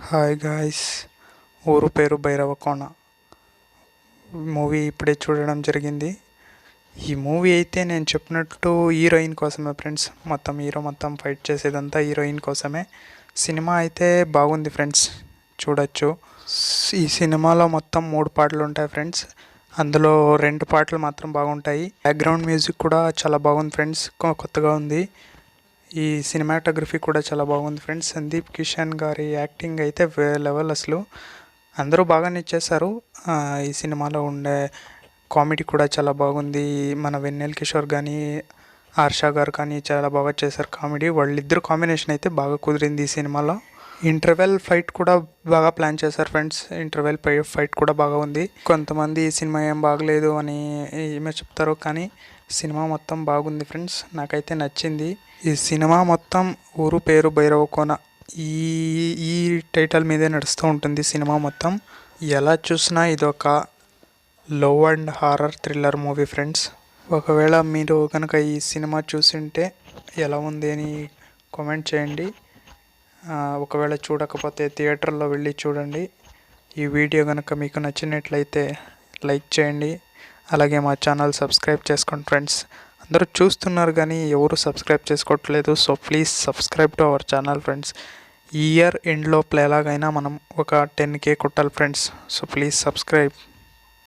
Hi guys, ఊరు పేరు Bhairavakona movie ఇప్పుడే చూడడం జరిగింది. ఈ మూవీ అయితే నేను చెప్పినట్టు హీరోయిన్ కోసమే ఫ్రెండ్స్. హీరో మొత్తం ఫైట్ చేసేదంతా హీరోయిన్ కోసమే. సినిమా అయితే బాగుంది ఫ్రెండ్స్, చూడొచ్చు. ఈ సినిమాలో మొత్తం 3 పాటలు ఉంటాయి ఫ్రెండ్స్. అందులో 2 పాటలు మాత్రం బాగుంటాయి. బ్యాక్గ్రౌండ్ మ్యూజిక్ కూడా చాలా బాగుంది ఫ్రెండ్స్, కొత్తగా ఉంది. ఈ సినిమాటోగ్రఫీ కూడా చాలా బాగుంది ఫ్రెండ్స్. సందీప్ కిషన్ గారి యాక్టింగ్ అయితే వేరే లెవెల్. అసలు అందరూ బాగానే చేశారు. ఈ సినిమాలో ఉండే కామెడీ కూడా చాలా బాగుంది. మన వెన్నెల కిషోర్ కానీ హర్ష గారు కానీ చాలా బాగా చేశారు కామెడీ. వాళ్ళిద్దరు కాంబినేషన్ అయితే బాగా కుదిరింది ఈ సినిమాలో. ఇంటర్వెల్ ఫైట్ కూడా బాగా ప్లాన్ చేశారు ఫ్రెండ్స్. ఇంటర్వెల్ ఫైట్ కూడా బాగా ఉంది. కొంతమంది ఈ సినిమా ఏం బాగలేదు అని ఏమో చెప్తారు, కానీ సినిమా మొత్తం బాగుంది ఫ్రెండ్స్. నాకైతే నచ్చింది. ఈ సినిమా మొత్తం ఊరు పేరు భైరవకోన ఈ ఈ టైటిల్ మీదే నడుస్తూ ఉంటుంది సినిమా మొత్తం. ఎలా చూసినా ఇదొక love and horror thriller movie friends. ఒకవేళ మీరు కనుక ఈ సినిమా చూసింటే ఎలా ఉంది అని కామెంట్ చేయండి. ఒకవేళ చూడకపోతే థియేటర్లో వెళ్ళి చూడండి. ఈ వీడియో కనుక మీకు నచ్చినట్లయితే లైక్ చేయండి. అలాగే మా ఛానల్ సబ్స్క్రైబ్ చేసుకోండి ఫ్రెండ్స్. అందరూ చూస్తున్నారు కానీ ఎవరు సబ్స్క్రైబ్ చేసుకోవట్లేదు. So please subscribe to our channel friends. ఈ ఇయర్ ఎండ్ లోపల ఎలాగైనా మనం ఒక 10K కొట్టాలి ఫ్రెండ్స్. So please subscribe.